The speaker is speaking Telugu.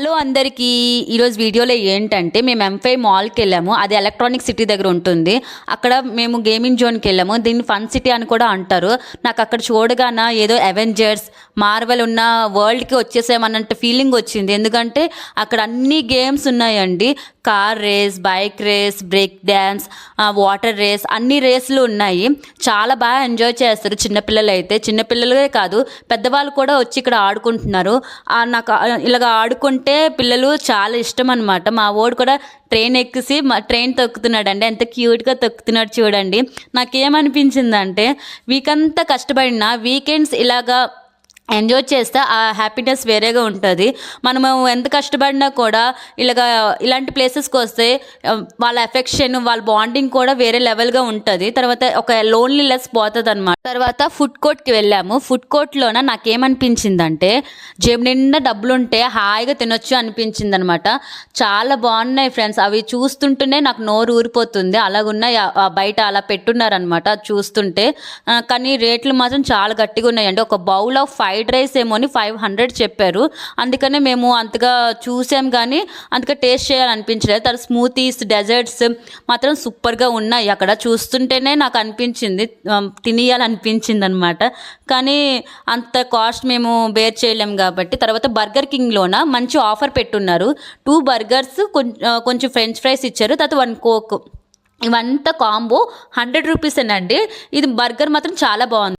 హలో అందరికీ ఈరోజు వీడియోలో ఏంటంటే మేము M5 మాల్కి వెళ్ళాము. అది ఎలక్ట్రానిక్ సిటీ దగ్గర ఉంటుంది. అక్కడ మేము గేమింగ్ జోన్కి వెళ్ళాము. దీన్ని ఫన్ సిటీ అని కూడా అంటారు. నాకు అక్కడ చూడగానే ఏదో అవెంజర్స్ మార్వెల్ ఉన్న వరల్డ్కి వచ్చేసామన్నట్టు ఫీలింగ్ వచ్చింది. ఎందుకంటే అక్కడ అన్ని గేమ్స్ ఉన్నాయండి. Car race, bike race, break dance, water race, అన్ని రేసులు ఉన్నాయి. చాలా బాగా ఎంజాయ్ చేస్తారు చిన్నపిల్లలు అయితే. చిన్నపిల్లలే కాదు, పెద్దవాళ్ళు కూడా వచ్చి ఇక్కడ ఆడుకుంటున్నారు. నాకు ఇలాగ ఆడుకుంటే పిల్లలు చాలా ఇష్టం అనమాట. మా వాడు కూడా ట్రైన్ ఎక్కిసి ట్రైన్ తొక్కుతున్నాడండి. ఎంత క్యూట్గా తొక్కుతున్నాడు చూడండి. నాకేమనిపించిందంటే వీకంతా కష్టపడిన వీకెండ్స్ ఇలాగా ఎంజాయ్ చేస్తే ఆ హ్యాపీనెస్ వేరేగా ఉంటుంది. మనము ఎంత కష్టపడినా కూడా ఇలాంటి ప్లేసెస్కి వస్తే వాళ్ళ ఎఫెక్షన్, వాళ్ళ బాండింగ్ కూడా వేరే లెవెల్గా ఉంటుంది. తర్వాత ఒక లోన్లీనెస్ పోతుంది అనమాట. తర్వాత ఫుడ్ కోర్ట్కి వెళ్ళాము. ఫుడ్ కోర్ట్లోన నాకేమనిపించిందంటే జేబు నిండా డబ్బులు ఉంటే హాయిగా తినొచ్చు అనిపించింది అనమాట. చాలా బాగున్నాయి ఫ్రెండ్స్. అవి చూస్తుంటేనే నాకు నోరు ఊరిపోతుంది. అలాగున్నాయి, బయట అలా పెట్టున్నారనమాట చూస్తుంటే. కానీ రేట్లు మాత్రం చాలా గట్టిగా ఉన్నాయండి. ఒక బౌల్ ఆఫ్ ఫ్రైడ్ రైస్ ఏమోని 500 చెప్పారు. అందుకనే మేము అంతగా చూసాం కానీ అంతగా టేస్ట్ చేయాలనిపించలేదు. తర్వాత స్మూతీస్, డెజర్ట్స్ మాత్రం సూపర్గా ఉన్నాయి. అక్కడ చూస్తుంటేనే నాకు అనిపించింది, తినేయాలనిపించింది అనమాట. కానీ అంత కాస్ట్ మేము బేర్ చేయలేం కాబట్టి తర్వాత బర్గర్ కింగ్లోన మంచి ఆఫర్ పెట్టున్నారు. 2 బర్గర్స్, కొంచెం ఫ్రెంచ్ ఫ్రైస్ ఇచ్చారు. తర్వాత 1 కోక్. ఇవంతా కాంబో 100 రూపీసేనండి. ఇది బర్గర్ మాత్రం చాలా బాగుంది.